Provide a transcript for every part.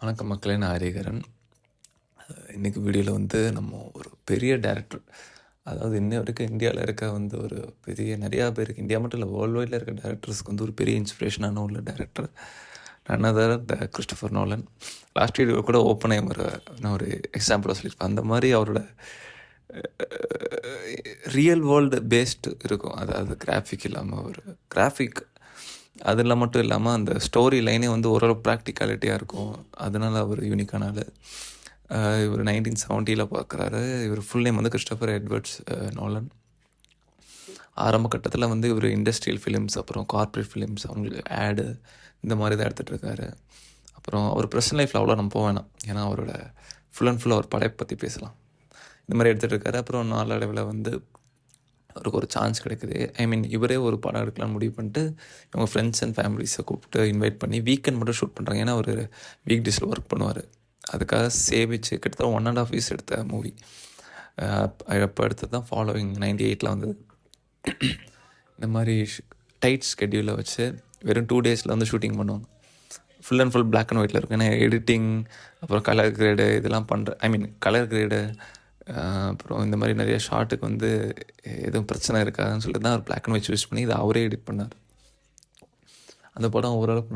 வணக்கம் மக்களே, நான் ஹரிஹரன். இன்றைக்கி வீடியோவில் வந்து நம்ம ஒரு பெரிய டேரக்டர், அதாவது இன்ன வரைக்கும் இந்தியாவில் இருக்க வந்து ஒரு பெரிய நிறையா பேருக்கு, இந்தியா மட்டும் இல்லை வேர்ல்டு வைடில் இருக்க டேரக்டர்ஸ்க்கு வந்து ஒரு பெரிய இன்ஸ்பிரேஷனான உள்ள director another Christopher Nolan. Last video கூட ஓப்பன் நான் ஒரு எக்ஸாம்பிளாக சொல்லியிருப்பேன். அந்த மாதிரி அவரோட ரியல் வேர்ல்டு பேஸ்டு இருக்கும். அதாவது கிராஃபிக் இல்லாமல் ஒரு கிராஃபிக் அதெல்லாம் மட்டும் இல்லாமல் அந்த ஸ்டோரி லைனே வந்து ஓரளவு ப்ராக்டிகாலிட்டியாக இருக்கும். அதனால் அவர் யூனிக்கான ஆள். இவர் 1970 பார்க்குறாரு. இவர் ஃபுல் நேம் வந்து கிறிஸ்டோஃபர் எட்வர்ட்ஸ் நோலன். ஆரம்ப கட்டத்தில் வந்து இவர் இண்டஸ்ட்ரியல் ஃபிலிம்ஸ், அப்புறம் கார்ப்பரேட் ஃபிலிம்ஸ், அவங்களுக்கு ஆடு இந்த மாதிரி தான் எடுத்துகிட்ருக்காரு. அப்புறம் அவர் பர்சனல் லைஃப்பில் அவ்வளோ நம்ம போக வேணாம், ஏன்னா அவரோட ஃபுல் அண்ட் ஃபுல் அவர் படைப்பை பற்றி பேசலாம். இந்த மாதிரி எடுத்துகிட்டு இருக்காரு. அப்புறம் நாளடைவில் வந்து அவருக்கு ஒரு சான்ஸ் கிடைக்குது. இவரே ஒரு படம் எடுக்கலாம்னு முடிவு பண்ணிட்டு இவங்க ஃப்ரெண்ட்ஸ் அண்ட் ஃபேமிலிஸை கூப்பிட்டு இன்வைட் பண்ணி வீக்கெண்ட் மட்டும் ஷூட் பண்ணுறாங்க. ஏன்னா அவர் வீக் டேஸில் ஒர்க் பண்ணுவார். அதுக்காக சேவிச்சு கிட்டத்தட்ட 1.5 இயர்ஸ் எடுத்த மூவி. அப்போ எடுத்தது தான் ஃபாலோவிங் 98 வந்தது. இந்த மாதிரி டைட் ஸ்கெட்யூலில் வச்சு வெறும் 2 டேஸில் வந்து ஷூட்டிங் பண்ணுவாங்க. Full and full black and ஒயிட்டில் இருக்கும். ஏன்னா எடிட்டிங், அப்புறம் கலர் கிரேடு இதெல்லாம் கலர் கிரேடு, அப்புறம் இந்த மாதிரி நிறைய ஷார்ட்டுக்கு வந்து எதுவும் பிரச்சனை இருக்காதுன்னு சொல்லிட்டு தான் அவர் பிளாக் அண்ட் ஒயிட் யூஸ் பண்ணி இதை அவரே எடிட் பண்ணார். அந்த படம் ஓரளவுக்கு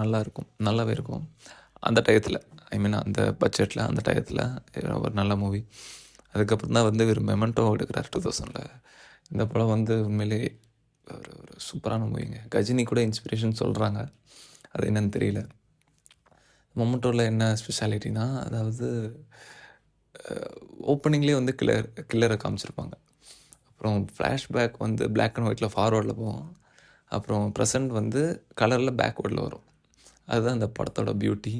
நல்லாவே இருக்கும் அந்த டயத்தில். அந்த பட்ஜெட்டில், அந்த டயத்தில் ஒரு நல்ல மூவி. அதுக்கப்புறம் தான் வந்து இவர் மெமெண்டோ எடுக்கிறார் 2000. இந்த படம் வந்து உண்மையிலே ஒரு சூப்பரான மூவிங்க. கஜினி கூட இன்ஸ்பிரேஷன் சொல்கிறாங்க, அது என்னன்னு தெரியல. மொமெண்டோவில் என்ன ஸ்பெஷாலிட்டினா, அதாவது ஓப்பனிங்லேயே வந்து கில்லரை காமிச்சிருப்பாங்க. அப்புறம் ஃப்ளாஷ்பேக் வந்து பிளாக் அண்ட் ஒயிட்டில் ஃபார்வர்டில் போகும். அப்புறம் ப்ரெசண்ட் வந்து கலரில் பேக்வேர்டில் வரும். அதுதான் இந்த படத்தோட பியூட்டி.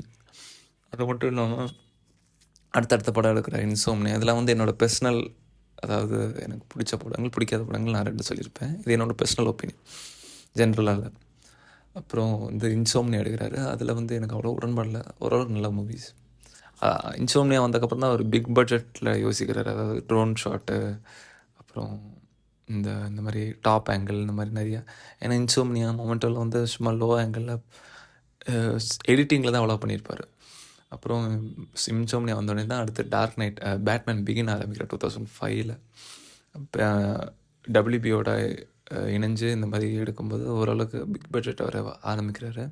அது மட்டும் இல்லாமல் அடுத்தடுத்த படம் எடுக்கிற இன்சோம்னியா, இதெல்லாம் வந்து என்னோடய பர்சனல், அதாவது எனக்கு பிடிச்ச படங்கள், பிடிக்காத படங்கள் நான் 2 சொல்லியிருப்பேன். இது என்னோடய பர்சனல் ஒப்பீனியன், ஜென்ரலாக. அப்புறம் இந்த இன்சோம்னியா எடுக்கிறாரு. அதில் வந்து எனக்கு அவ்வளோ உடன்பாடில் ஓரளவுக்கு நல்ல மூவிஸ். இன்சோம்னியா வந்ததுக்கப்புறம் தான் ஒரு பிக் பட்ஜெட்டில் யோசிக்கிறார். அதாவது ட்ரோன் ஷாட்டு, அப்புறம் இந்த மாதிரி டாப் ஆங்கிள், இந்த மாதிரி நிறையா. ஏன்னா இன்சோம்னியா மொமெண்டோவில் வந்து சும்மா லோ ஆங்கிளில் எடிட்டிங்கில் தான் அவ்வளோ பண்ணியிருப்பார். அப்புறம் இன்சோம்னியா வந்தோடனே தான் அடுத்து டார்க் நைட், பேட்மேன் பிகின் ஆரம்பிக்கிற 2005. WBயோட இணைஞ்சு இந்த மாதிரி எடுக்கும்போது ஓரளவுக்கு பிக் பட்ஜெட் வர ஆரம்பிக்கிறாரு.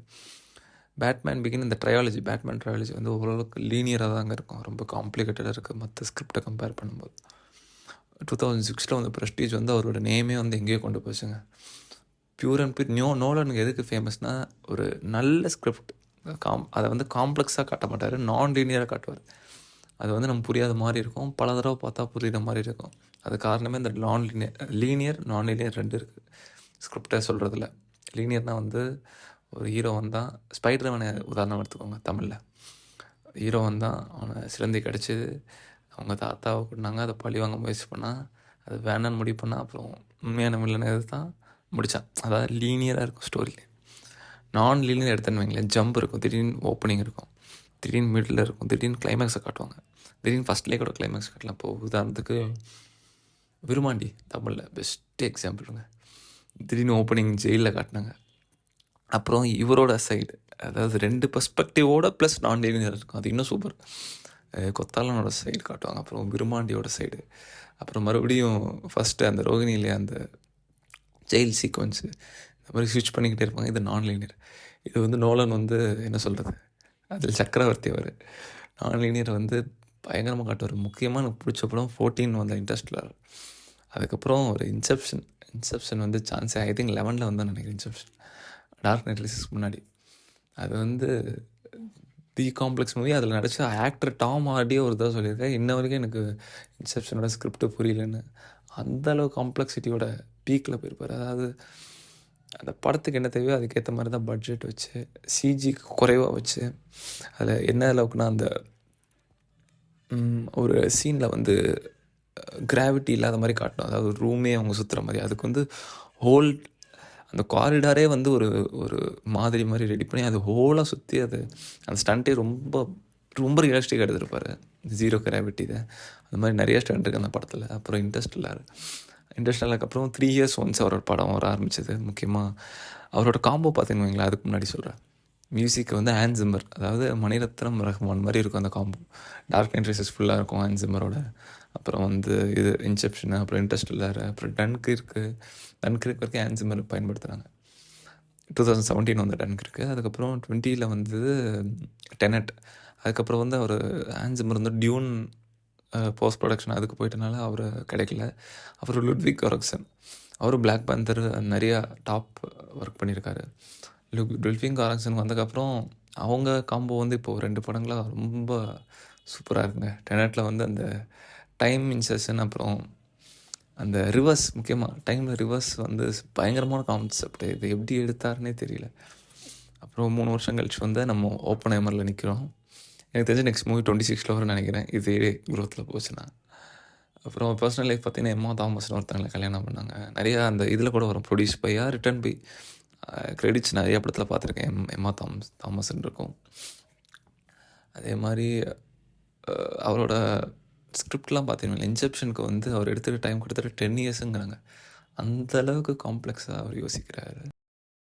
பேட்மேன் பிகின், இந்த பேட்மேன் ட்ரையாலஜி வந்து ஓரளவுக்கு லீனியராக தாங்க இருக்கும். ரொம்ப காம்ப்ளிகேட்டடாக இருக்குது மற்ற ஸ்கிரிப்டை கம்பேர் பண்ணும்போது. 2006 வந்து ப்ரெஸ்டீஜ் வந்து அவரோட நேமே வந்து எங்கேயோ கொண்டு போச்சுங்க. பியூர் அண்ட் பியூர் நோலனுக்கு எதுக்கு ஃபேமஸ்னால், ஒரு நல்ல ஸ்கிரிப்ட் அதை வந்து காம்ப்ளெக்ஸாக காட்ட மாட்டார், நான் லீனியராக காட்டுவார். அது வந்து நம்ம புரியாத மாதிரி இருக்கும், பல தடவை பார்த்தா புரியுற மாதிரி இருக்கும். அது காரணமே இந்த லீனியர் நான் லீனியர் 2 இருக்குது ஸ்கிரிப்டை சொல்கிறதுல. லீனியர்னால் வந்து ஒரு ஹீரோ வந்தான், ஸ்பைடர்மேனை உதாரணம் எடுத்துக்கோங்க. தமிழில் ஹீரோ வந்தான், அவனை சிலந்தி கிடச்சிது, அவங்க தாத்தாவை கூட்டினாங்க, அதை பழி வாங்க முயற்சி பண்ணால், அது வேணான்னு முடிவு பண்ணால், அப்புறம் உண்மையான வில்லனை தான் முடித்தான். அதாவது லீனியராக இருக்கும் ஸ்டோரி. நான் லீனியர் எடுத்தேன்னு வைங்களேன், ஜம்ப் இருக்கும், திடீர்னு ஓப்பனிங் இருக்கும், திடீர்னு மிடில் இருக்கும், திடீர்னு கிளைமேக்ஸை காட்டுவாங்க, திடீர்னு ஃபஸ்ட்லேயே கூட கிளைமேக்ஸ் காட்டலாம். இப்போது உதாரணத்துக்கு விருமாண்டி தமிழில் பெஸ்ட்டு எக்ஸாம்பிளுங்க. திடீர்னு ஓப்பனிங் ஜெயிலில் காட்டினாங்க. அப்புறம் இவரோட சைடு, அதாவது 2 பெர்ஸ்பெக்டிவோட ப்ளஸ் நான் லீனியர் இருக்கும், அது இன்னும் சூப்பர். கொத்தாலனோட சைடு காட்டுவாங்க, அப்புறம் விருமாண்டியோட சைடு, அப்புறம் மறுபடியும் ஃபஸ்ட்டு அந்த ரோகிணியிலே அந்த ஜெயில் சீக்வன்ஸு, இந்த மாதிரி ஸ்விட்ச் பண்ணிக்கிட்டே இருப்பாங்க. இது நான் லீனியர். இது வந்து நோலன் வந்து என்ன சொல்கிறது, அதில் சக்கரவர்த்தி அவர். நான் லீனியர் வந்து பயங்கரமாக காட்டுவார். முக்கியமாக எனக்கு பிடிச்ச படம் 14 வந்த இன்ட்ரெஸ்டில். அதுக்கப்புறம் ஒரு இன்செப்ஷன் வந்து சான்ஸே ஐ திங்க் 11 வந்தால் நினைக்கிறேன். இன்செப்ஷன் டார்க் நைட் ரிலீஸஸ்க்கு முன்னாடி. அது வந்து தி காம்ப்ளெக்ஸ் மூவி. அதில் நடிச்ச ஆக்டர் டாம் ஹார்டியே ஒரு தடவை சொல்லியிருக்கேன், இன்ன வரைக்கும் எனக்கு இன்செப்ஷனோட ஸ்கிரிப்ட் புரியலன்னு. அந்தளவு காம்ப்ளெக்சிட்டியோட பீக்கில் போயிருப்பார். அதாவது அந்த படத்துக்கு என்ன தேவையோ அதுக்கேற்ற மாதிரி தான் பட்ஜெட் வச்சு, சிஜி குறைவாக வச்சு, அதில் என்ன அளவுக்குன்னா அந்த ஒரு சீனில் வந்து கிராவிட்டி இல்லாத மாதிரி காட்டணும். அதாவது ரூமே அவங்க சுற்றுற மாதிரி. அதுக்கு வந்து அந்த காரிடாரே வந்து ஒரு மாதிரி ரெடி பண்ணி அது ஹோலாக சுற்றி அந்த ஸ்டண்ட்டே ரொம்ப ரியலிஸ்டிக்காக எடுத்துருப்பார். 0 கிராவிட்டி தான். அது மாதிரி நிறைய ஸ்டண்ட் இருக்குது அந்த படத்தில். அப்புறம் இன்டர்ஸ்டெல்லருக்கு அப்புறம் 3 இயர்ஸ் ஒன்ஸ் அவரோட படம் வர ஆரம்பிச்சது. முக்கியமாக அவரோட காம்போ பார்த்தீங்கன்னு வைங்களேன், அதுக்கு முன்னாடி சொல்கிறேன். மியூசிக் வந்து ஹேண்ட் ஜிம்மர், அதாவது மணிரத்னம் ரஹ்மான் மாதிரி இருக்கும் அந்த காம்போ. டார்க் நைட் ரைசஸ் ஃபுல்லாக இருக்கும் ஹேண்ட் ஜிம்மரோட. அப்புறம் வந்து இது இன்செப்ஷனு, அப்புறம் இன்டர்ஸ்டெல்லார், அப்புறம் டன்கிர்க் வரைக்கும் ஹேண்ட் ஜிம்மர் பயன்படுத்துகிறாங்க. 2017 வந்து டன்கிர்க்கு. அதுக்கப்புறம் 20 வந்தது டெனட். அதுக்கப்புறம் வந்து அவர் ஹேண்ட் ஜிம்மர் வந்து டியூன் போஸ்ட் ப்ரொடக்ஷன் அதுக்கு போயிட்டனால அவர் கிடைக்கல. அப்புறம் லுட்விக் ஒரக்சன், அவரும் பிளாக் பேந்தர் நிறையா டாப் ஒர்க் பண்ணியிருக்காரு. லுட்விக் ஒரக்சன் வந்ததுக்கப்புறம் அவங்க காம்போ வந்து இப்போது 2 படங்களாக ரொம்ப சூப்பராக இருக்குங்க. டெனட்டில் வந்து அந்த டைம் இன்செஷன், அப்புறம் அந்த ரிவர்ஸ், முக்கியமாக டைமில் ரிவர்ஸ் வந்து பயங்கரமான கான்செப்ட். இது எப்படி எடுத்தாருன்னே தெரியல. அப்புறம் 3 வருஷம் கழிச்சு வந்து நம்ம ஓப்பன் ஐமரில் நிற்கிறோம். எனக்கு தெரிஞ்ச நெக்ஸ்ட் மூவி 26 வரும்னு நினைக்கிறேன், இதே குரோத்தில் போச்சுன்னா. அப்புறம் பர்சனல் லைஃப் பார்த்தீங்கன்னா எம்மா தாமஸ்னு ஒருத்தங்களை கல்யாணம் பண்ணாங்க. நிறையா அந்த இதில் கூட வரும், ப்ரொடியூஸ் பையா ரிட்டர்ன் பை கிரெடிட்ஸ் நிறையா படத்தில் பார்த்துருக்கேன். எம்மா தாமஸ்ன்னு இருக்கும். அதே மாதிரி அவரோட ஸ்கிரிப்ட்லாம் பார்த்தீங்கன்னா இன்செப்ஷனுக்கு வந்து அவர் எடுத்துகிட்ட டைம் கொடுத்துட்டு 10 இயர்ஸுங்கிறாங்க. அந்த அளவுக்கு காம்ப்ளெக்ஸாக அவர் யோசிக்கிறாரு.